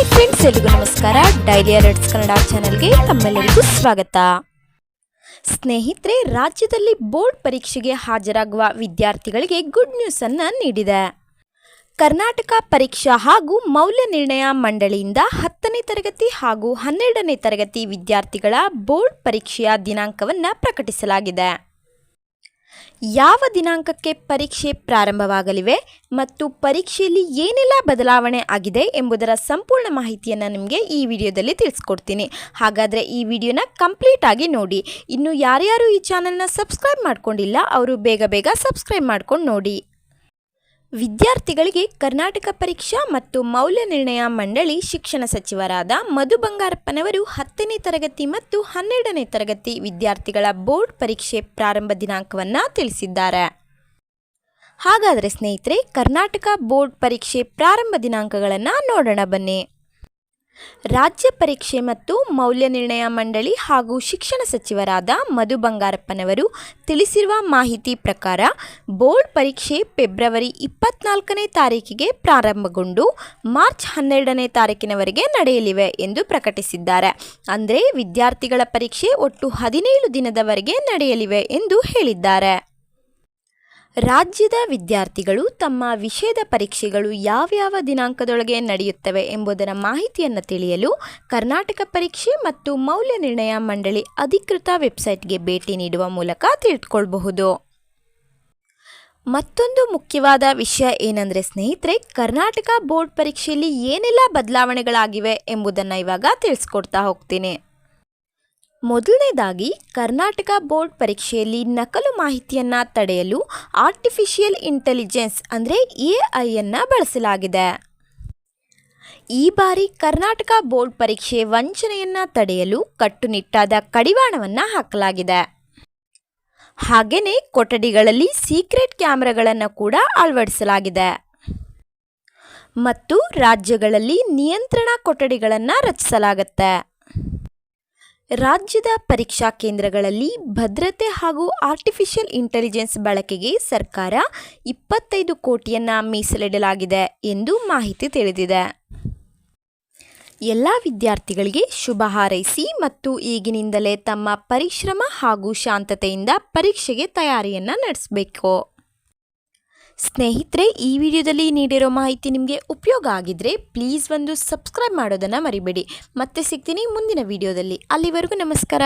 Hi friends, ಎಲ್ರಿಗೂ ನಮಸ್ಕಾರ. Daily alerts Kannada ಚಾನೆಲ್ಗೆ ತಮ್ಮೆಲ್ಲರಿಗೂ ಸ್ವಾಗತ. ಸ್ನೇಹಿತರೆ, ರಾಜ್ಯದಲ್ಲಿ ಬೋರ್ಡ್ ಪರೀಕ್ಷೆಗೆ ಹಾಜರಾಗುವ ವಿದ್ಯಾರ್ಥಿಗಳಿಗೆ ಗುಡ್ ನ್ಯೂಸ್ ಅನ್ನು ನೀಡಿದೆ. ಕರ್ನಾಟಕ ಪರೀಕ್ಷಾ ಹಾಗೂ ಮೌಲ್ಯ ನಿರ್ಣಯ ಮಂಡಳಿಯಿಂದ 10ನೇ ತರಗತಿ ಹಾಗೂ 12ನೇ ತರಗತಿ ವಿದ್ಯಾರ್ಥಿಗಳ ಬೋರ್ಡ್ ಪರೀಕ್ಷೆಯ ದಿನಾಂಕವನ್ನು ಪ್ರಕಟಿಸಲಾಗಿದೆ. ಯಾವ ದಿನಾಂಕಕ್ಕೆ ಪರೀಕ್ಷೆ ಪ್ರಾರಂಭವಾಗಲಿವೆ ಮತ್ತು ಪರೀಕ್ಷೆಯಲ್ಲಿ ಏನೆಲ್ಲ ಬದಲಾವಣೆ ಆಗಿದೆ ಎಂಬುದರ ಸಂಪೂರ್ಣ ಮಾಹಿತಿಯನ್ನು ನಿಮಗೆ ಈ ವಿಡಿಯೋದಲ್ಲಿ ತಿಳಿಸ್ಕೊಡ್ತೀನಿ. ಹಾಗಾದರೆ ಈ ವಿಡಿಯೋನ ಕಂಪ್ಲೀಟ್ ಆಗಿ ನೋಡಿ. ಇನ್ನು ಯಾರ್ಯಾರು ಈ ಚಾನಲ್ನ ಸಬ್ಸ್ಕ್ರೈಬ್ ಮಾಡ್ಕೊಂಡಿಲ್ಲ ಅವರು ಬೇಗ ಸಬ್ಸ್ಕ್ರೈಬ್ ಮಾಡ್ಕೊಂಡು ನೋಡಿ. ವಿದ್ಯಾರ್ಥಿಗಳಿಗೆ ಕರ್ನಾಟಕ ಪರೀಕ್ಷಾ ಮತ್ತು ಮೌಲ್ಯ ನಿರ್ಣಯ ಮಂಡಳಿ ಶಿಕ್ಷಣ ಸಚಿವರಾದ ಮಧು ಬಂಗಾರಪ್ಪನವರು 10ನೇ ತರಗತಿ ಮತ್ತು 12ನೇ ತರಗತಿ ವಿದ್ಯಾರ್ಥಿಗಳ ಬೋರ್ಡ್ ಪರೀಕ್ಷೆ ಪ್ರಾರಂಭ ದಿನಾಂಕವನ್ನು ತಿಳಿಸಿದ್ದಾರೆ. ಹಾಗಾದರೆ ಸ್ನೇಹಿತರೆ, ಕರ್ನಾಟಕ ಬೋರ್ಡ್ ಪರೀಕ್ಷೆ ಪ್ರಾರಂಭ ದಿನಾಂಕಗಳನ್ನು ನೋಡೋಣ ಬನ್ನಿ. ರಾಜ್ಯ ಪರೀಕ್ಷೆ ಮತ್ತು ಮೌಲ್ಯ ನಿರ್ಣಯ ಮಂಡಳಿ ಹಾಗೂ ಶಿಕ್ಷಣ ಸಚಿವರಾದ ಮಧು ಬಂಗಾರಪ್ಪನವರು ತಿಳಿಸಿರುವ ಮಾಹಿತಿ ಪ್ರಕಾರ ಬೋರ್ಡ್ ಪರೀಕ್ಷೆ ಫೆಬ್ರವರಿ 24ನೇ ತಾರೀಕಿಗೆ ಪ್ರಾರಂಭಗೊಂಡು ಮಾರ್ಚ್ 12ನೇ ತಾರೀಕಿನವರೆಗೆ ನಡೆಯಲಿವೆ ಎಂದು ಪ್ರಕಟಿಸಿದ್ದಾರೆ. ಅಂದರೆ ವಿದ್ಯಾರ್ಥಿಗಳ ಪರೀಕ್ಷೆ ಒಟ್ಟು 17 ದಿನದವರೆಗೆ ನಡೆಯಲಿವೆ ಎಂದು ಹೇಳಿದ್ದಾರೆ. ರಾಜ್ಯದ ವಿದ್ಯಾರ್ಥಿಗಳು ತಮ್ಮ ವಿಷಯದ ಪರೀಕ್ಷೆಗಳು ಯಾವ್ಯಾವ ದಿನಾಂಕದೊಳಗೆ ನಡೆಯುತ್ತವೆ ಎಂಬುದರ ಮಾಹಿತಿಯನ್ನು ತಿಳಿಯಲು ಕರ್ನಾಟಕ ಪರೀಕ್ಷೆ ಮತ್ತು ಮೌಲ್ಯ ನಿರ್ಣಯ ಮಂಡಳಿ ಅಧಿಕೃತ ವೆಬ್ಸೈಟ್ಗೆ ಭೇಟಿ ನೀಡುವ ಮೂಲಕ ತಿಳಿದುಕೊಳ್ಳಬಹುದು. ಮತ್ತೊಂದು ಮುಖ್ಯವಾದ ವಿಷಯ ಏನಂದರೆ ಸ್ನೇಹಿತರೆ, ಕರ್ನಾಟಕ ಬೋರ್ಡ್ ಪರೀಕ್ಷೆಯಲ್ಲಿ ಏನೆಲ್ಲ ಬದಲಾವಣೆಗಳಾಗಿವೆ ಎಂಬುದನ್ನು ಇವಾಗ ತಿಳಿಸ್ಕೊಡ್ತಾ ಹೋಗ್ತೀನಿ. ಮೊದಲನೇದಾಗಿ, ಕರ್ನಾಟಕ ಬೋರ್ಡ್ ಪರೀಕ್ಷೆಯಲ್ಲಿ ನಕಲು ಮಾಹಿತಿಯನ್ನು ತಡೆಯಲು ಆರ್ಟಿಫಿಷಿಯಲ್ ಇಂಟೆಲಿಜೆನ್ಸ್ ಅಂದರೆ AI ಬಳಸಲಾಗಿದೆ. ಈ ಬಾರಿ ಕರ್ನಾಟಕ ಬೋರ್ಡ್ ಪರೀಕ್ಷೆ ವಂಚನೆಯನ್ನು ತಡೆಯಲು ಕಟ್ಟುನಿಟ್ಟಾದ ಕಡಿವಾಣವನ್ನು ಹಾಕಲಾಗಿದೆ. ಹಾಗೆಯೇ ಕೊಠಡಿಗಳಲ್ಲಿ ಸೀಕ್ರೆಟ್ ಕ್ಯಾಮೆರಾಗಳನ್ನು ಕೂಡ ಅಳವಡಿಸಲಾಗಿದೆ ಮತ್ತು ರಾಜ್ಯಗಳಲ್ಲಿ ನಿಯಂತ್ರಣ ಕೊಠಡಿಗಳನ್ನು ರಚಿಸಲಾಗುತ್ತೆ. ರಾಜ್ಯದ ಪರೀಕ್ಷಾ ಕೇಂದ್ರಗಳಲ್ಲಿ ಭದ್ರತೆ ಹಾಗೂ ಆರ್ಟಿಫಿಷಿಯಲ್ ಇಂಟೆಲಿಜೆನ್ಸ್ ಬಳಕೆಗೆ ಸರ್ಕಾರ 25 ಕೋಟಿಯನ್ನು ಮೀಸಲಿಡಲಾಗಿದೆ ಎಂದು ಮಾಹಿತಿ ತಿಳಿದಿದೆ. ಎಲ್ಲ ವಿದ್ಯಾರ್ಥಿಗಳಿಗೆ ಶುಭ ಹಾರೈಸಿ ಮತ್ತು ಈಗಿನಿಂದಲೇ ತಮ್ಮ ಪರಿಶ್ರಮ ಹಾಗೂ ಶಾಂತತೆಯಿಂದ ಪರೀಕ್ಷೆಗೆ ತಯಾರಿಯನ್ನು ನಡೆಸಬೇಕು. ಸ್ನೇಹಿತರೆ, ಈ ವಿಡಿಯೋದಲ್ಲಿ ನೀಡಿರೋ ಮಾಹಿತಿ ನಿಮಗೆ ಉಪಯೋಗ ಆಗಿದ್ರೆ ಪ್ಲೀಸ್ ಒಂದು ಸಬ್ಸ್ಕ್ರೈಬ್ ಮಾಡೋದನ್ನು ಮರಿಬೇಡಿ. ಮತ್ತೆ ಸಿಗ್ತೀನಿ ಮುಂದಿನ ವಿಡಿಯೋದಲ್ಲಿ. ಅಲ್ಲಿವರೆಗೂ ನಮಸ್ಕಾರ.